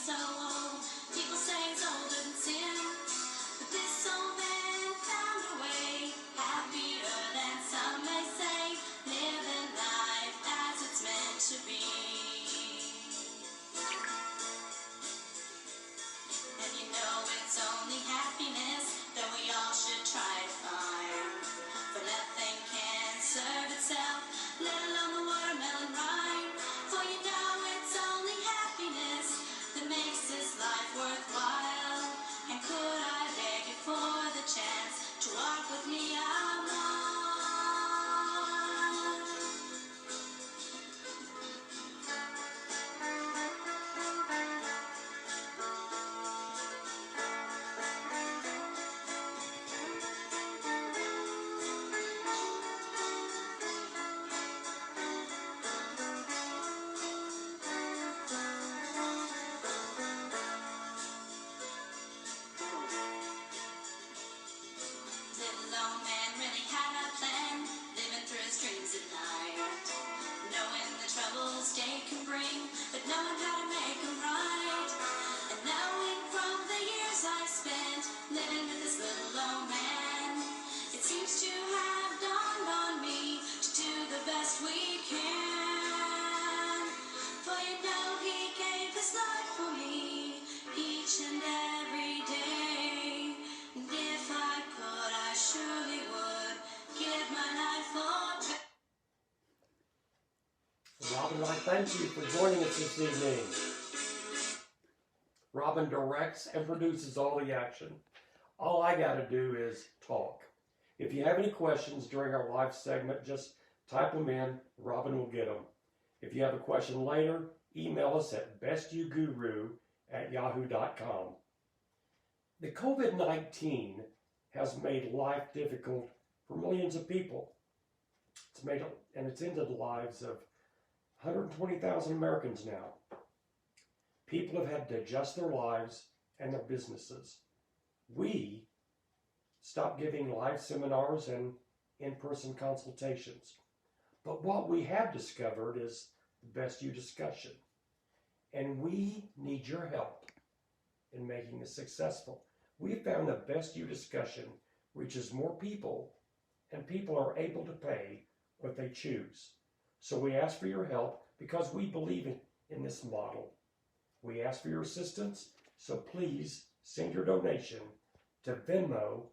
so old. People say it's older than sin, but this old man found a way, happier than some may say, living life as it's meant to be. And you know it's only happiness that we all should try to find, for nothing can serve itself, let alone the watermelon rind. For you know it's only happiness that makes this life worthwhile. And could I beg you for the chance to walk with me along? Little old man really had a plan, living through his dreams at night, knowing the troubles day can bring, but knowing how to make them right. And knowing from the years I spent living with this little old man, it seems to have dawned on me to do the best we can. For you know he gave his life for me each and every day. And if I could, I surely would give my life for. Robin, I thank you for joining us this evening. Robin directs and produces all the action. All I got to do is talk. If you have any questions during our live segment, just type them in. Robin will get them. If you have a question later, email us at bestyouguru@yahoo.com. The COVID-19 has made life difficult for millions of people. It's ended the lives of 120,000 Americans now. People have had to adjust their lives and their businesses. We stopped giving live seminars and in-person consultations. But what we have discovered is the Best You discussion. And we need your help in making this successful. We found the Best You discussion reaches more people, and people are able to pay what they choose. So we ask for your help because we believe in this model. We ask for your assistance, so please send your donation to Venmo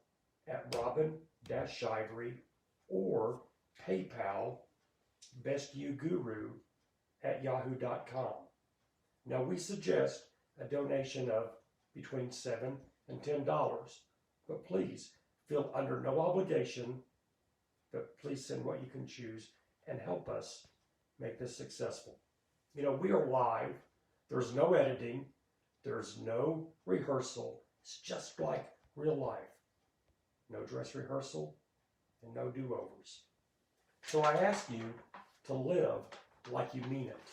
at Robin-Shivery or PayPal bestyouguru@yahoo.com. Now we suggest a donation of between $7 and $10, but please feel under no obligation, but please send what you can choose and help us make this successful. You know, we are live. There's no editing. There's no rehearsal. It's just like real life. No dress rehearsal and no do-overs. So I ask you to live like you mean it.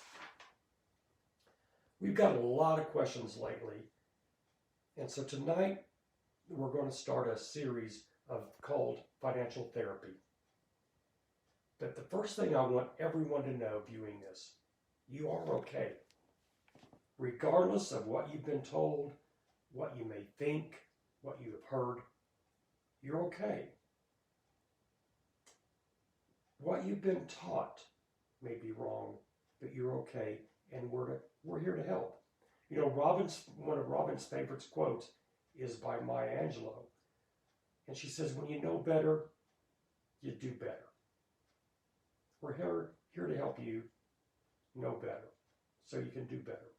We've got a lot of questions lately. And so tonight we're going to start a series called Financial Therapy. But the first thing I want everyone to know viewing this, you are okay. Regardless of what you've been told, what you may think, what you have heard, you're okay. What you've been taught may be wrong, but you're okay, and we're here to help. You know, one of Robin's favorite quotes is by Maya Angelou, and she says, "When you know better, you do better." We're here to help you know better, so you can do better.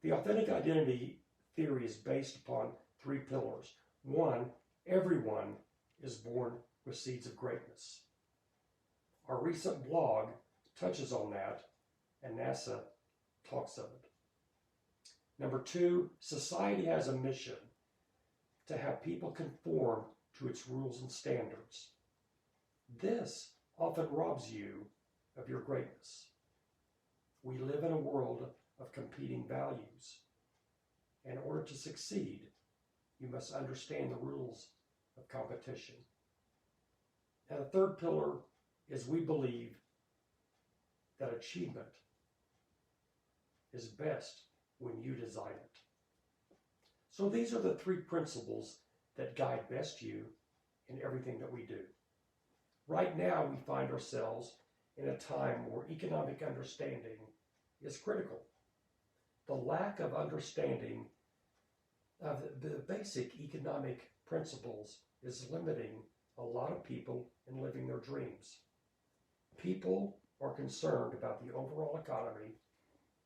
The authentic identity theory is based upon 3 pillars. 1, everyone is born with seeds of greatness. Our recent blog touches on that, and NASA talks of it. Number 2, society has a mission to have people conform to its rules and standards. This often robs you of your greatness. We live in a world of competing values. In order to succeed, you must understand the rules of competition. And the 3rd pillar is we believe that achievement is best when you design it. So these are the three principles that guide Best You in everything that we do. Right now, we find ourselves in a time where economic understanding is critical. The lack of understanding of the basic economic principles is limiting a lot of people in living their dreams. People are concerned about the overall economy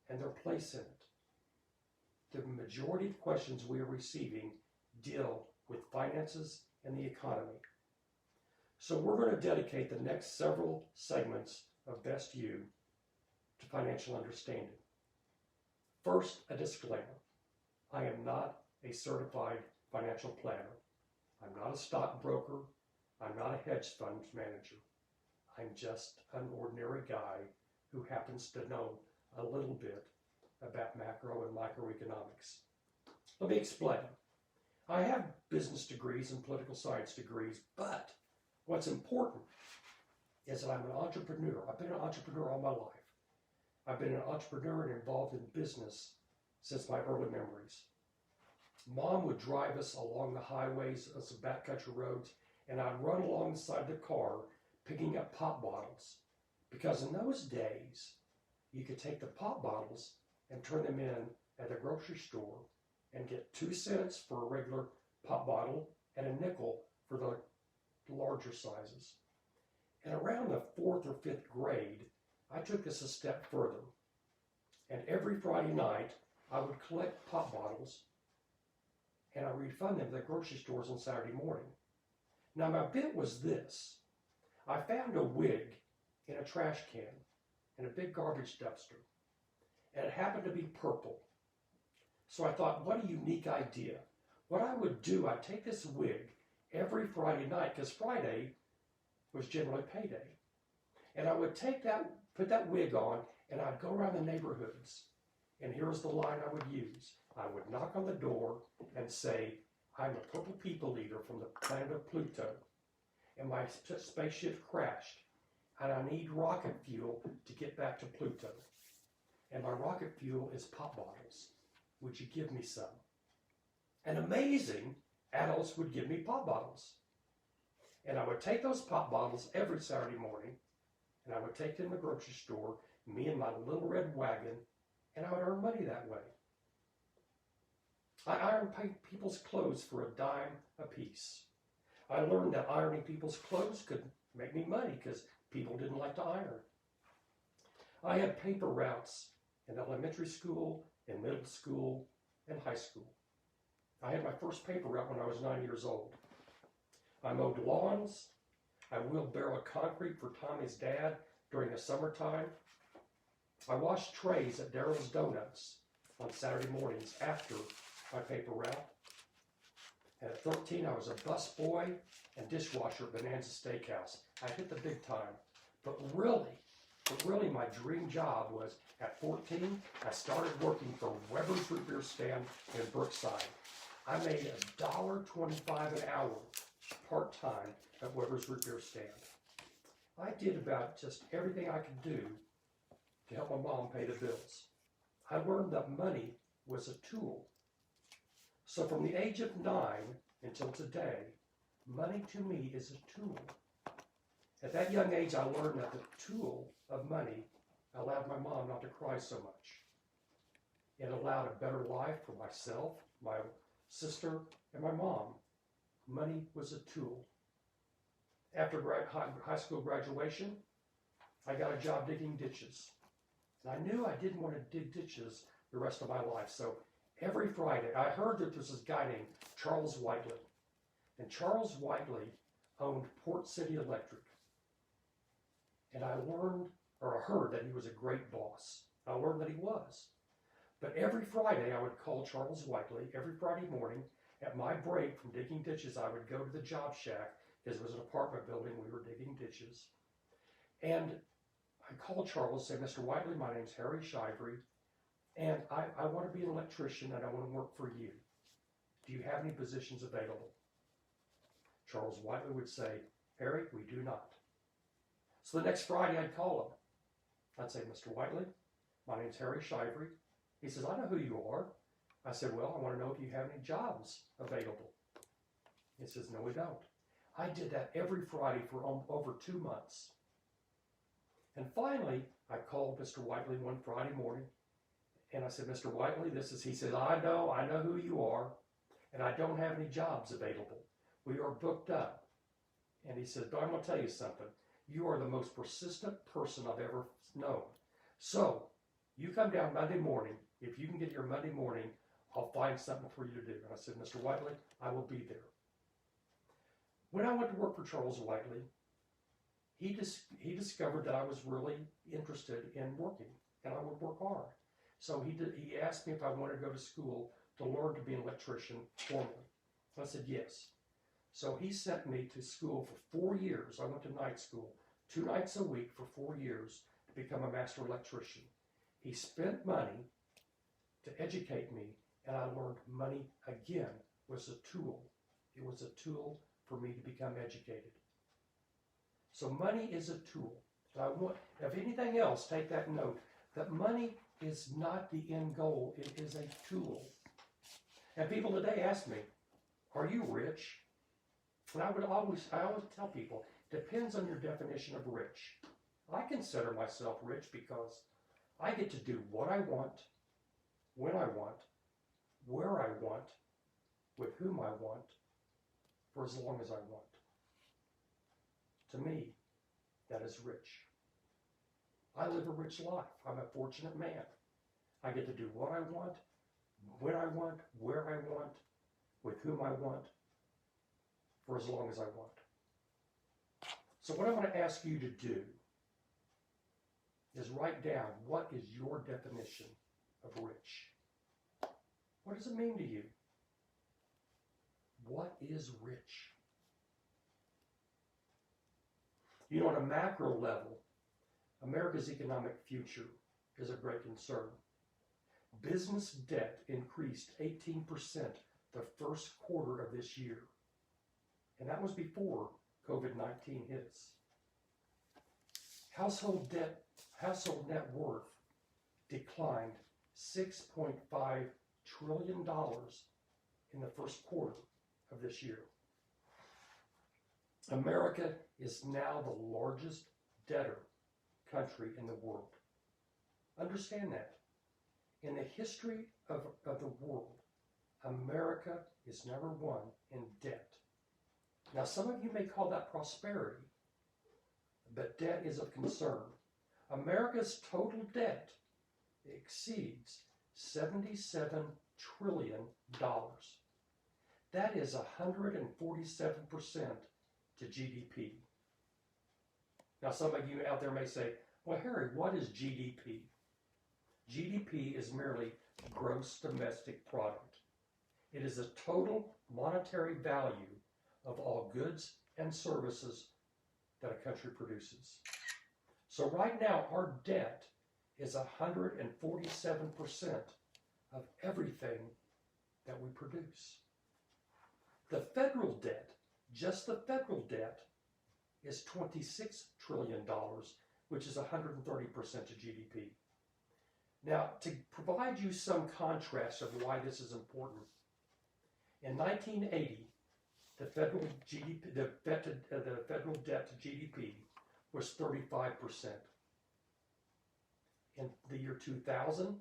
and their place in it. The majority of questions we are receiving deal with finances and the economy. So we're going to dedicate the next several segments of Best You to financial understanding. First, a disclaimer. I am not a certified financial planner. I'm not a stockbroker. I'm not a hedge fund manager. I'm just an ordinary guy who happens to know a little bit about macro and microeconomics. Let me explain. I have business degrees and political science degrees, but what's important is that I'm an entrepreneur. I've been an entrepreneur all my life. I've been an entrepreneur and involved in business since my early memories. Mom would drive us along the highways of some backcountry roads, and I'd run alongside the car picking up pop bottles. Because in those days, you could take the pop bottles and turn them in at the grocery store and get 2 cents for a regular pop bottle and a nickel for the larger sizes. And around the 4th or 5th grade, I took this a step further. And every Friday night, I would collect pop bottles and I refund them to the grocery stores on Saturday morning. Now my bit was this. I found a wig in a trash can in a big garbage dumpster. And it happened to be purple. So I thought, what a unique idea. What I would do, I'd take this wig every Friday night, because Friday was generally payday. And I would put that wig on, and I'd go around the neighborhoods. And here's the line I would use. I would knock on the door and say, I'm a purple people eater from the planet of Pluto. And my spaceship crashed. And I need rocket fuel to get back to Pluto. And my rocket fuel is pop bottles. Would you give me some? And amazing, adults would give me pop bottles. And I would take those pop bottles every Saturday morning, and I would take them to the grocery store, me and my little red wagon, and I would earn money that way. I ironed people's clothes for $0.10 a piece. I learned that ironing people's clothes could make me money because people didn't like to iron. I had paper routes in elementary school, in middle school, and high school. I had my first paper route when I was 9 years old. I mowed lawns. I wheelbarrowed concrete for Tommy's dad during the summertime. I washed trays at Daryl's Donuts on Saturday mornings after my paper route. And at 13, I was a busboy and dishwasher at Bonanza Steakhouse. I hit the big time. But really my dream job was at 14, I started working for Weber's Root Beer Stand in Brookside. I made $1.25 an hour part-time at Weber's Root Beer Stand. I did about just everything I could do to help my mom pay the bills. I learned that money was a tool. So from the age of 9 until today, money to me is a tool. At that young age, I learned that the tool of money allowed my mom not to cry so much. It allowed a better life for myself, my sister, and my mom. Money was a tool. After high school graduation, I got a job digging ditches. And I knew I didn't want to dig ditches the rest of my life. So every Friday, I heard that there was this guy named Charles Whiteley. And Charles Whiteley owned Port City Electric. And I heard that he was a great boss. I learned that he was. But every Friday, I would call Charles Whiteley every Friday morning. At my break from digging ditches, I would go to the job shack, because it was an apartment building, we were digging ditches. And I called Charles and said, Mr. Whiteley, my name's Harry Shivery, and I want to be an electrician and I want to work for you. Do you have any positions available? Charles Whiteley would say, Harry, we do not. So the next Friday I'd call him. I'd say, Mr. Whiteley, my name's Harry Shivery. He says, I know who you are. I said, well, I want to know if you have any jobs available. He says, no, we don't. I did that every Friday for over 2 months. And finally, I called Mr. Whiteley one Friday morning, and I said, Mr. Whiteley, he said, I know who you are, and I don't have any jobs available. We are booked up. And he said, but I'm going to tell you something. You are the most persistent person I've ever known. So, you come down Monday morning. If you can get here Monday morning, I'll find something for you to do. And I said, Mr. Whiteley, I will be there. When I went to work for Charles Whiteley, he discovered that I was really interested in working, and I would work hard. So he asked me if I wanted to go to school to learn to be an electrician formally. I said yes. So he sent me to school for 4 years. I went to night school 2 nights a week for 4 years to become a master electrician. He spent money to educate me, and I learned money again was a tool. It was a tool for me to become educated. So money is a tool. If anything else, take that note, that money is not the end goal. It is a tool. And people today ask me, are you rich? And I always tell people, depends on your definition of rich. I consider myself rich because I get to do what I want, when I want, where I want, with whom I want, for as long as I want. To me, that is rich. I live a rich life. I'm a fortunate man. I get to do what I want, when I want, where I want, with whom I want, for as long as I want. So what I want to ask you to do is write down, what is your definition of rich? What does it mean to you? What is rich? You know, on a macro level, America's economic future is a great concern. Business debt increased 18% the first quarter of this year. And that was before COVID-19 hits. Household net worth declined $6.5 trillion in the first quarter of this year. America is now the largest debtor country in the world. Understand that. In the history of the world, America is number one in debt. Now, some of you may call that prosperity, but debt is of concern. America's total debt exceeds $77 trillion. That is 147% to GDP. Now, some of you out there may say, well, Harry, what is GDP? GDP is merely gross domestic product. It is the total monetary value of all goods and services that a country produces. So right now, our debt is 147% of everything that we produce. The federal debt, just the federal debt, is $26 trillion, which is 130% of GDP. Now, to provide you some contrast of why this is important, in 1980, the federal debt to GDP was 35%. In the year 2000,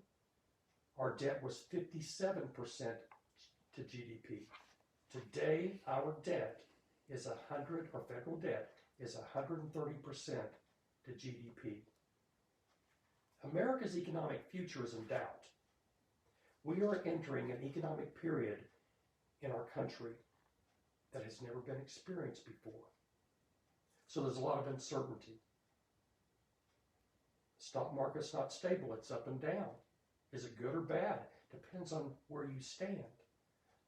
our debt was 57% to GDP. Today, our debt is federal debt is 130% to GDP. America's economic future is in doubt. We are entering an economic period in our country that has never been experienced before. So there's a lot of uncertainty. The stock market's not stable, it's up and down. Is it good or bad? Depends on where you stand.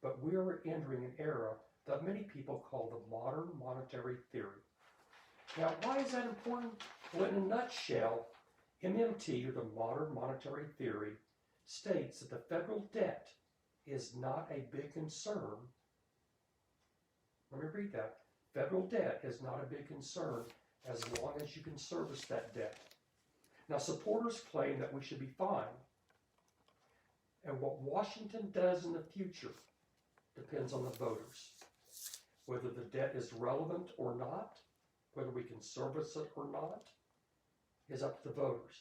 But we are entering an era that many people call the modern monetary theory. Now, why is that important? Well, in a nutshell, MMT, or the modern monetary theory, states that the federal debt is not a big concern. Let me read that. Federal debt is not a big concern as long as you can service that debt. Now, supporters claim that we should be fine. And what Washington does in the future depends on the voters. Whether the debt is relevant or not, whether we can service it or not, is up to the voters.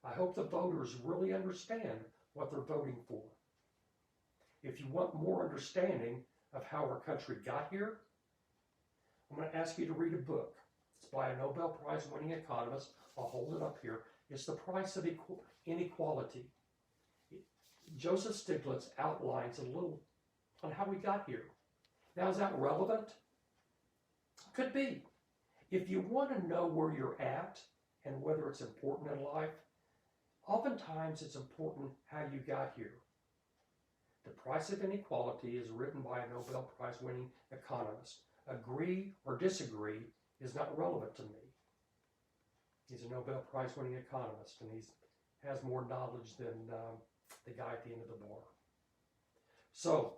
I hope the voters really understand what they're voting for. If you want more understanding of how our country got here, I'm going to ask you to read a book. It's by a Nobel Prize winning economist. I'll hold it up here. It's The Price of Inequality. Joseph Stiglitz outlines a little on how we got here. Now, is that relevant? Could be. If you want to know where you're at and whether it's important in life, oftentimes it's important how you got here. The Price of Inequality is written by a Nobel Prize winning economist. Agree or disagree is not relevant to me. He's a Nobel Prize winning economist, and he has more knowledge than the guy at the end of the bar. So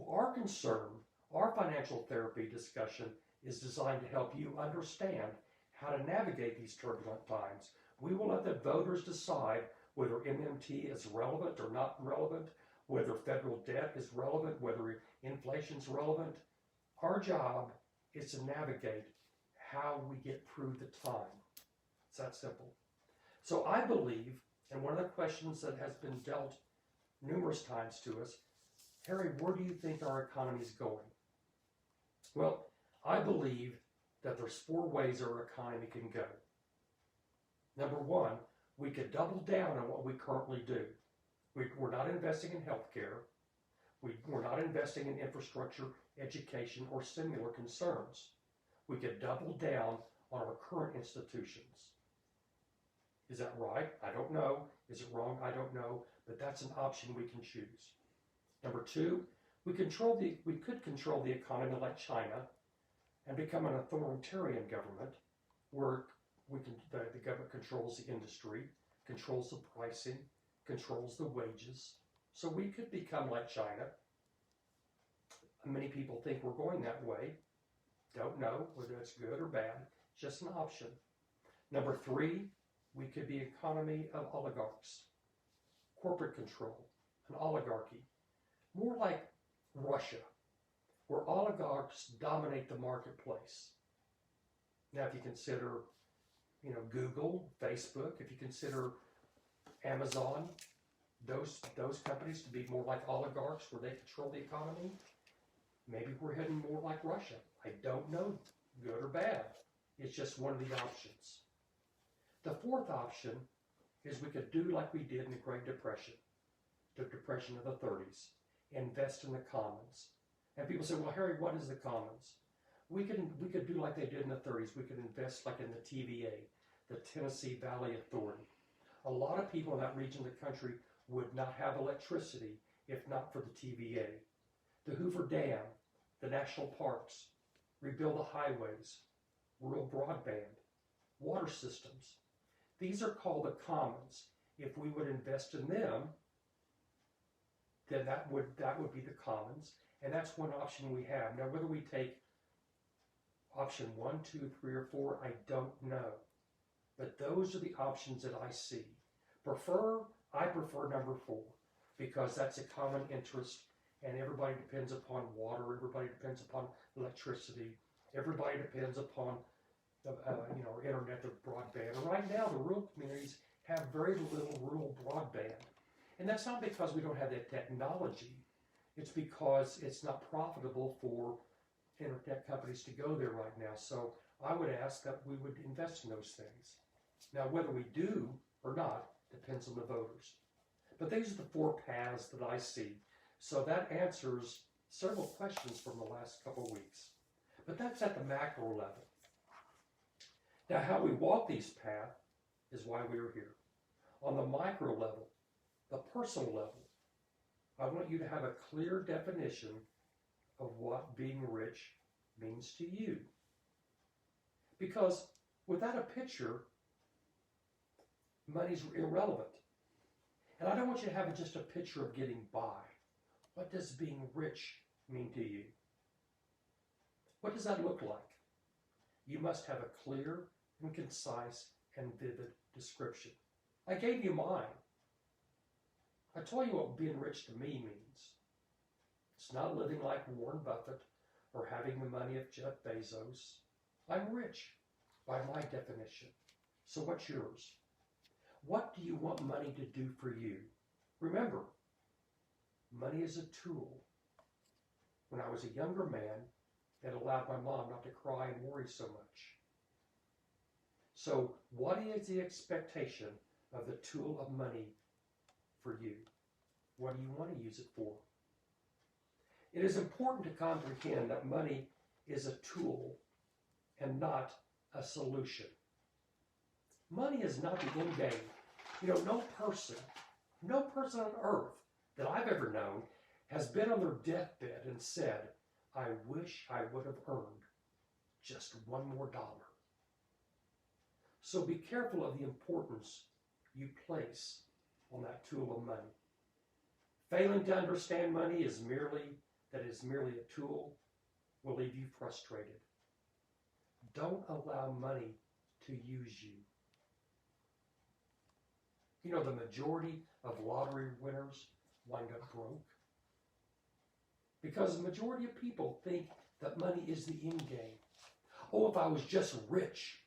our concern, our financial therapy discussion, is designed to help you understand how to navigate these turbulent times. We will let the voters decide whether MMT is relevant or not relevant, whether federal debt is relevant, whether inflation is relevant. Our job is to navigate how we get through the time. It's that simple. So I believe, and one of the questions that has been dealt numerous times to us, Harry, where do you think our economy is going? Well, I believe that there's 4 ways our economy can go. Number 1, we could double down on what we currently do. We're not investing in healthcare. We're not investing in infrastructure, education, or similar concerns. We could double down on our current institutions. Is that right? I don't know. Is it wrong? I don't know. But that's an option we can choose. Number 2, we could control the economy like China and become an authoritarian government where the government controls the industry, controls the pricing, controls the wages. So we could become like China. Many people think we're going that way. Don't know whether it's good or bad. Just an option. Number 3, we could be an economy of oligarchs, corporate control, an oligarchy, more like Russia, where oligarchs dominate the marketplace. Now, if you consider, Google, Facebook, if you consider Amazon, those companies to be more like oligarchs where they control the economy, maybe we're heading more like Russia. I don't know, good or bad. It's just one of the options. The 4th option is we could do like we did in the Great Depression, the Depression of the 30s, invest in the commons. And people say, well, Harry, what is the commons? We could do like they did in the 30s. We could invest like in the TVA, the Tennessee Valley Authority. A lot of people in that region of the country would not have electricity if not for the TVA. The Hoover Dam, the national parks, rebuild the highways, rural broadband, water systems. These are called the commons. If we would invest in them, then that would be the commons. And that's one option we have. Now, whether we take option 1, 2, 3, or 4, I don't know. But those are the options that I see. I prefer number 4 because that's a common interest and everybody depends upon water, everybody depends upon electricity, everybody depends upon our internet, the broadband. And right now, the rural communities have very little rural broadband. And that's not because we don't have that technology. It's because it's not profitable for internet companies to go there right now. So I would ask that we would invest in those things. Now, whether we do or not depends on the voters. But these are the 4 paths that I see. So that answers several questions from the last couple of weeks. But that's at the macro level. Now, how we walk these paths is why we are here. On the micro level, the personal level, I want you to have a clear definition of what being rich means to you. Because without a picture, money's irrelevant. And I don't want you to have just a picture of getting by. What does being rich mean to you? What does that look like? You must have a clear and concise and vivid description. I gave you mine. I I tell you what being rich to me means. It's not living like Warren Buffett or having the money of Jeff Bezos. I'm rich by my definition. So what's yours? What do you want money to do for you? Remember, money is a tool. When I was a younger man, it allowed my mom not to cry and worry so much. So what is the expectation of the tool of money for you? What do you want to use it for? It is important to comprehend that money is a tool and not a solution. Money is not the end game. You know, no person on earth that I've ever known has been on their deathbed and said, I wish I would have earned just one more dollar. So be careful of the importance you place on that tool of money. Failing to understand money is merely a tool will leave you frustrated. Don't allow money to use you. You know, the majority of lottery winners wind up broke because the majority of people think that money is the end game. Oh, if I was just rich,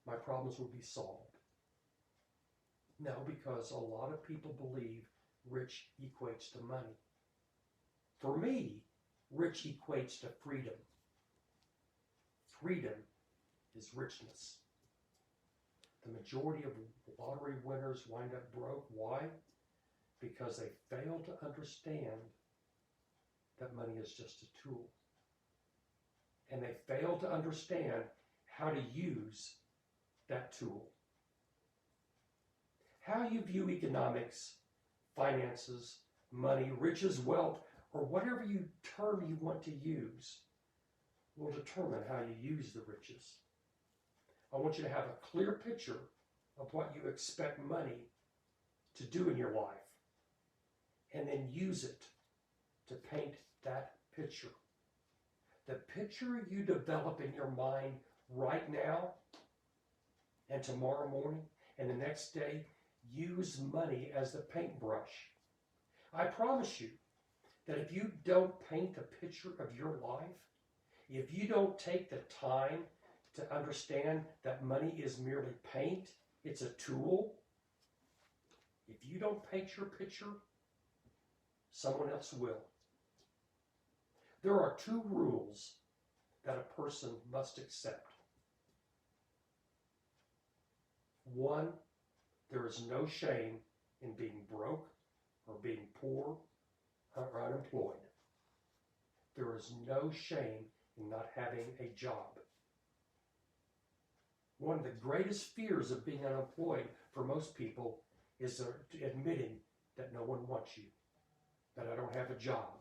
my problems would be solved. No, because a lot of people believe rich equates to money. For me, rich equates to freedom. Freedom is richness. The majority of lottery winners wind up broke. Why? Because they fail to understand that money is just a tool. And they fail to understand how to use that tool. How you view economics, finances, money, riches, wealth, or whatever term you want to use will determine how you use the riches. I want you to have a clear picture of what you expect money to do in your life, and then use it to paint that picture. The picture you develop in your mind right now and tomorrow morning and the next day, use money as the paintbrush. I promise you that if you don't paint a picture of your life, if you don't take the time to understand that money is merely paint, it's a tool. If you don't paint your picture, someone else will. There are two rules that a person must accept. One, there is no shame in being broke or being poor or unemployed. There is no shame in not having a job. One of the greatest fears of being unemployed for most people is admitting that no one wants you, that I don't have a job.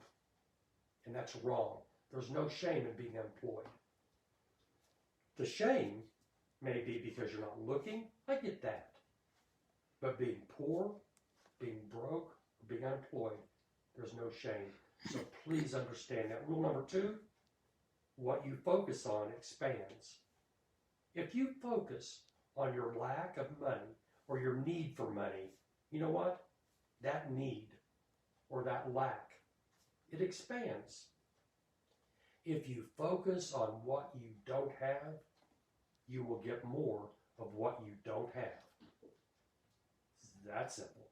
And that's wrong. There's no shame in being unemployed. The shame may be because you're not looking. I get that. But being poor, being broke, or being unemployed, there's no shame. So please understand that. Rule number 2, what you focus on expands. If you focus on your lack of money or your need for money, you know what? That need or that lack, it expands. If you focus on what you don't have, you will get more of what you don't have. It's that simple.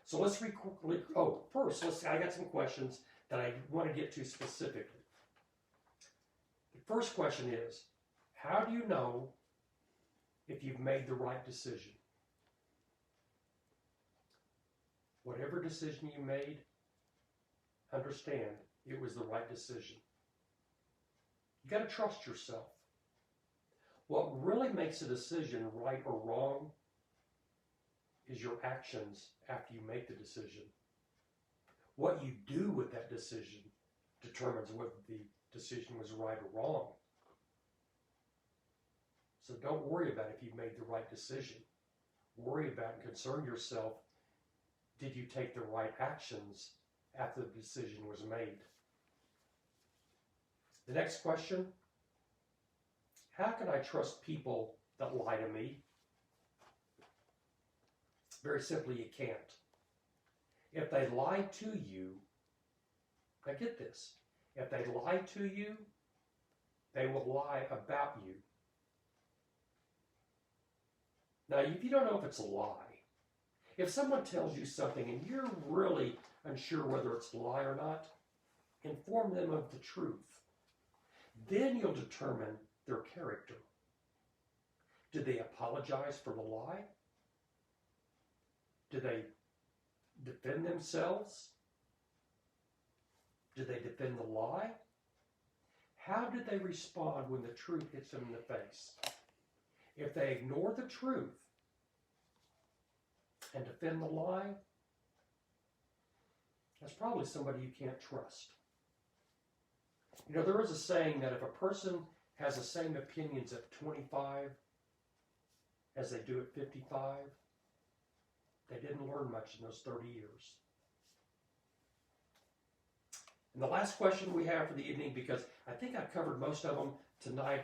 So let's I got some questions that I want to get to specifically. The first question is, how do you know if you've made the right decision? Whatever decision you made, understand it was the right decision. You got to trust yourself. What really makes a decision right or wrong is your actions after you make the decision. What you do with that decision determines whether the decision was right or wrong. So don't worry about if you've made the right decision. Worry about and concern yourself, did you take the right actions after the decision was made? The next question, how can I trust people that lie to me? Very simply, you can't. If they lie to you, now get this, if they lie to you, they will lie about you. Now, if you don't know if it's a lie, if someone tells you something and you're really unsure whether it's a lie or not, inform them of the truth. Then you'll determine their character. Did they apologize for the lie? Did they defend themselves? Did they defend the lie? How did they respond when the truth hits them in the face? If they ignore the truth and defend the lie, that's probably somebody you can't trust. You know, there is a saying that if a person has the same opinions at 25 as they do at 55, they didn't learn much in those 30 years. And the last question we have for the evening, because I think I've covered most of them tonight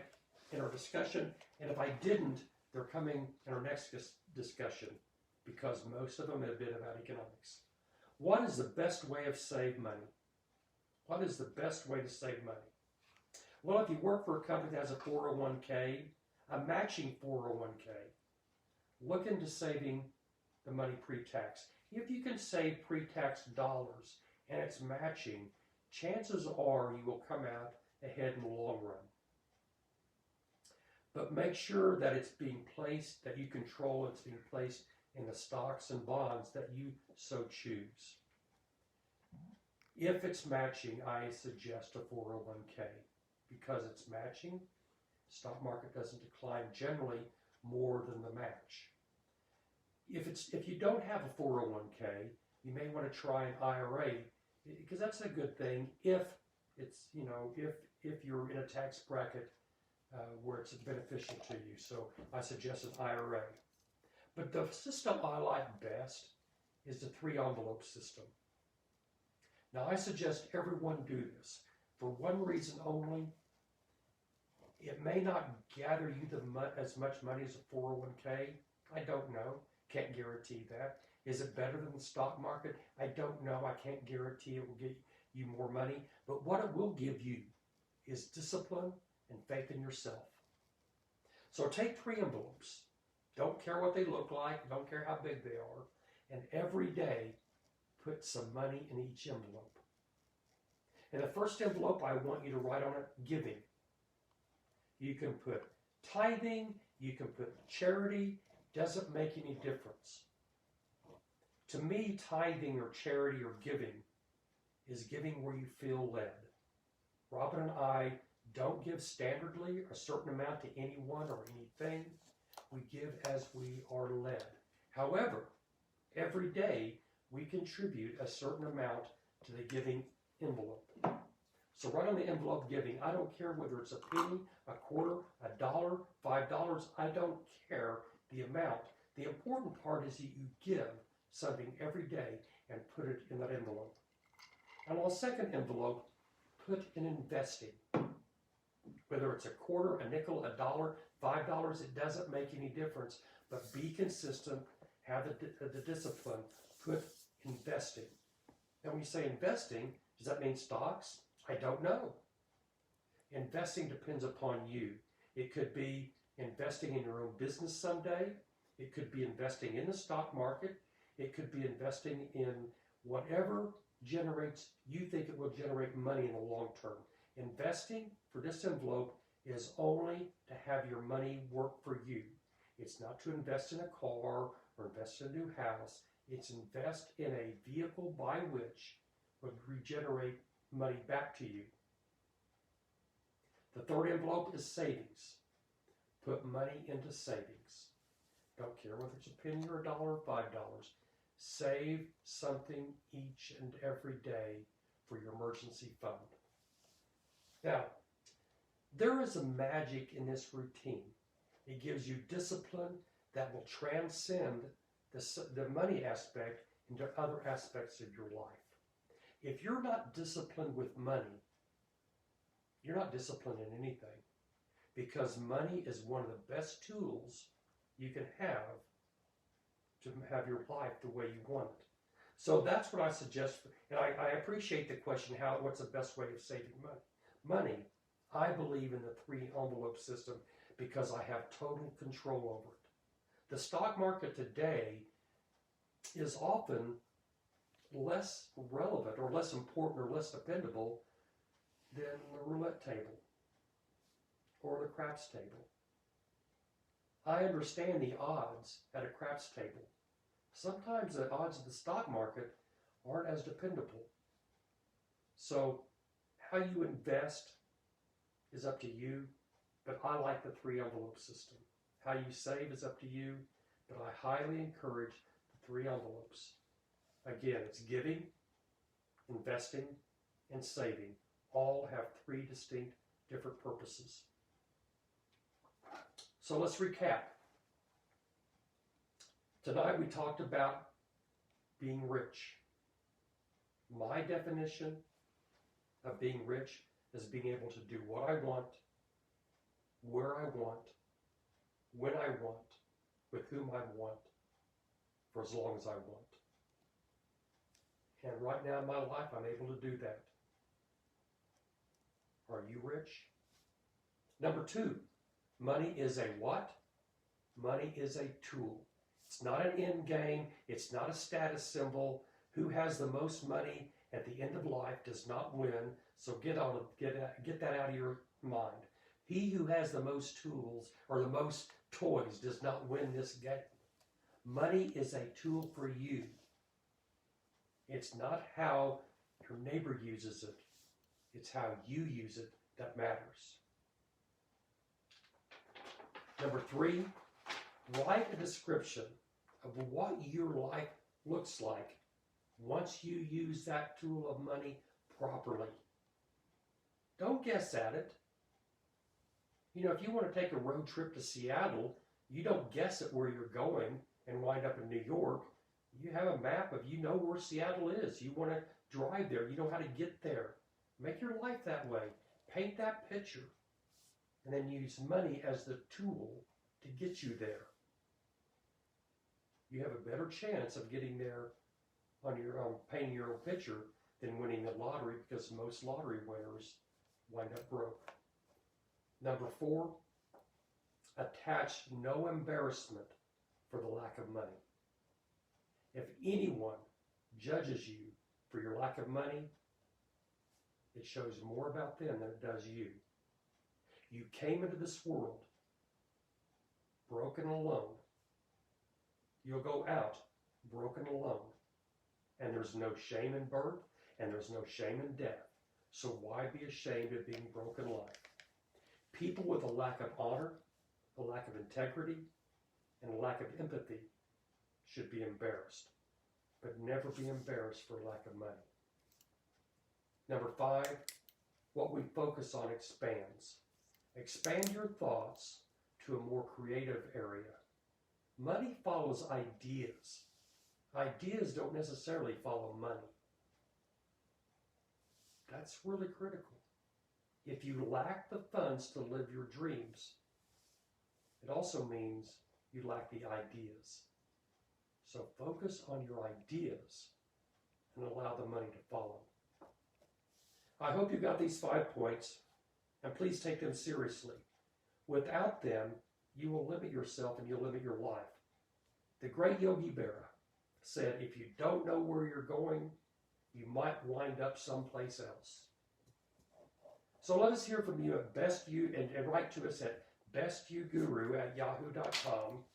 in our discussion, and if I didn't, they're coming in our next discussion, because most of them have been about economics. What is the best way of save money? What is the best way to save money? Well, if you work for a company that has a 401k, a matching 401k, look into saving the money pre-tax. If you can save pre-tax dollars and it's matching, chances are you will come out ahead in the long run. But make sure that it's being placed, that you control it's being placed in the stocks and bonds that you so choose. If it's matching, I suggest a 401k. Because it's matching, stock market doesn't decline generally more than the match. If you don't have a 401k, you may want to try an IRA, because that's a good thing if it's, you know, if you're in a tax bracket where it's beneficial to you. So I suggest an IRA. But the system I like best is the 3-envelope system. Now I suggest everyone do this for one reason only. It may not gather you as much money as a 401k. I don't know. Can't guarantee that. Is it better than the stock market? I don't know. I can't guarantee it will get you more money. But what it will give you is discipline and faith in yourself. So take 3 envelopes. Don't care what they look like. Don't care how big they are. And every day, put some money in each envelope. In the first envelope, I want you to write on it giving. You can put tithing. You can put charity. Doesn't make any difference. To me, tithing or charity or giving is giving where you feel led. Robin and I don't give standardly a certain amount to anyone or anything. We give as we are led. However, every day we contribute a certain amount to the giving envelope. So write on the envelope giving. I don't care whether it's a penny, a quarter, $1, $5. I don't care the amount. The important part is that you give something every day and put it in that envelope. And on the second envelope, put in investing. Whether it's a quarter, a nickel, $1, $5, it doesn't make any difference. But be consistent, have the discipline, put investing. Now when you say investing, does that mean stocks? I don't know. Investing depends upon you. It could be investing in your own business someday. It could be investing in the stock market. It could be investing in whatever generates, you think it will generate money in the long term. Investing for this envelope is only to have your money work for you. It's not to invest in a car or invest in a new house. It's invest in a vehicle by which would regenerate money back to you. The third envelope is savings. Put money into savings. Don't care whether it's a penny or $1 or $5. Save something each and every day for your emergency fund. Now, there is a magic in this routine. It gives you discipline that will transcend the money aspect into other aspects of your life. If you're not disciplined with money, you're not disciplined in anything, because money is one of the best tools you can have to have your life the way you want it. So that's what I suggest. And I appreciate the question, what's the best way of saving money? I believe in the 3 envelope system because I have total control over it. The stock market today is often less relevant or less important or less dependable than the roulette table or the craps table. I understand the odds at a craps table. Sometimes the odds of the stock market aren't as dependable. So how you invest is up to you, but I like the 3 envelope system. How you save is up to you, but I highly encourage the 3 envelopes. Again, it's giving, investing, and saving. All have 3 distinct different purposes. So let's recap. Tonight we talked about being rich. My definition of being rich is being able to do what I want, where I want, when I want, with whom I want, for as long as I want. And right now in my life, I'm able to do that. Are you rich? Number 2, money is a what? Money is a tool. It's not an end game. It's not a status symbol. Who has the most money at the end of life does not win. So get that out of your mind. He who has the most tools or the most toys does not win this game. Money is a tool for you. It's not how your neighbor uses it. It's how you use it that matters. Number 3, write a description of what your life looks like once you use that tool of money properly. Don't guess at it. You know, if you want to take a road trip to Seattle, you don't guess at where you're going and wind up in New York. You have a map you know where Seattle is. You want to drive there. You know how to get there. Make your life that way. Paint that picture. And then use money as the tool to get you there. You have a better chance of getting there on your painting your own picture than winning the lottery, because most lottery winners wind up broke. Number 4, attach no embarrassment for the lack of money. If anyone judges you for your lack of money, it shows more about them than it does you. You came into this world broken alone. You'll go out broken alone. And there's no shame in birth, and there's no shame in death. So why be ashamed of being broken life? People with a lack of honor, a lack of integrity, and a lack of empathy should be embarrassed, but never be embarrassed for lack of money. Number 5, what we focus on expands. Expand your thoughts to a more creative area. Money follows ideas. Ideas don't necessarily follow money. That's really critical. If you lack the funds to live your dreams, it also means you lack the ideas. So focus on your ideas and allow the money to follow. I hope you got these 5 points, and please take them seriously. Without them, you will limit yourself and you'll limit your life. The great Yogi Berra said, if you don't know where you're going, you might wind up someplace else. So let us hear from you at and write to us at bestyouguru@yahoo.com.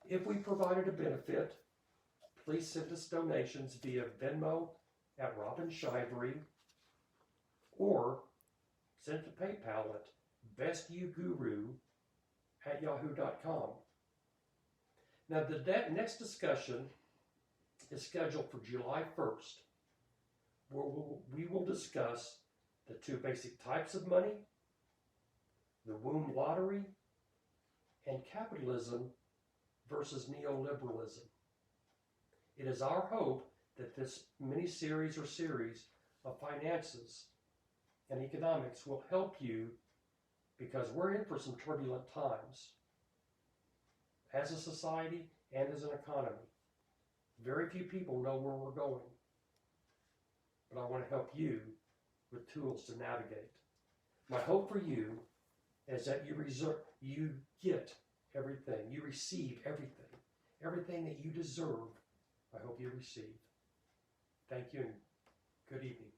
If we provided a benefit, please send us donations via Venmo at Robin Shivery, or send to PayPal at bestyouguru@yahoo.com. Now, the next discussion is scheduled for July 1st, where we will discuss the 2 basic types of money, the womb lottery, and capitalism versus neoliberalism. It is our hope that this mini-series or series of finances and economics will help you, because we're in for some turbulent times as a society and as an economy. Very few people know where we're going. But I want to help you with tools to navigate. My hope for you is that you get everything, you receive everything that you deserve. I hope you receive. Thank you and good evening.